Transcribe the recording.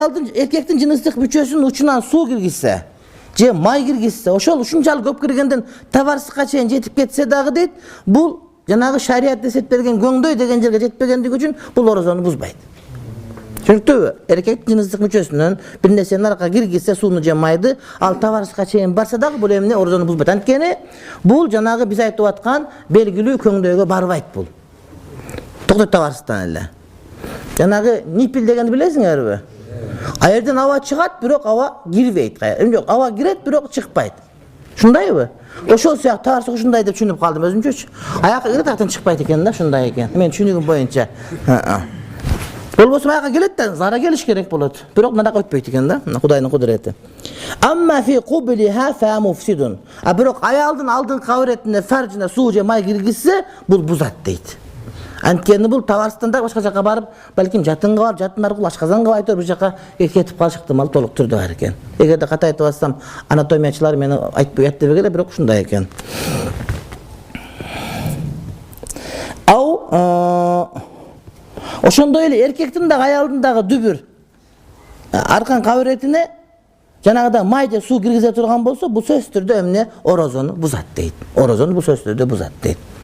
Erkektin jinslik müçösünün uçundan su girgizse, je may girgizse, oşol uşunçalık köp kirgenden tavarsızga çeyin jetip ketse dagı deyt, bul janagı şariat deset bergen göңдөй деген жерге жетпегендigi үчүн бул орозону бузбайт. Түшүнүктүүбү? Эркек jinslik müçөсүнөн бир нерсенин аркага киргизсе, сууну же майды, ал тavarsızга чейин барса дагы бул эмне орозону бузбайт. Анткени бул жанагы биз айтып аткан белгилүү көңдөйгө барбайт бул. Токтойт тavarsızдан эле. Жанагы нипил дегенди билесиңерби? Айерден ава чыгат, бирок ава кирбейт. Жок, ава кирет, бирок чыкпайт. Шундайбы? Ошол сыяктуу таарсык ушундай деп түшүнүп калдым өзүмчөчү. Аяка кирет, аяктан чыкпайт экен да, шундай экен. Мен түшүнүгүм боюнча. Болбосо аяка келет да, зара келиш керек болот. Бирок мындай өтпөйт экен да, Кудайдын кудурети. Amma fi qubliha fa mufsidun. Бирок аялдын алдыңкы кабыретине, фаржына суу же май киргизсе, бул бузат дейт. Анткени бул тavarsızдан да башка жака барып, балким жатынга барып, жатын аркылуу ашказан кылып айтып, бир жака кетип калыш ыктымал толук түрдө бар экен. Эгерде ката айтып атсам, анатомиячылар мени айтпай атты беле, бирок ушундай экен. Ошондой эле эркектин дагы аялдын дагы дүбүр аркан кабыретине жанагыда май же суу киргизе турган болсо, бул сөзсүз түрдө эмне орозону бузат дейт. Орозону бул сөзсүз түрдө бузат дейт.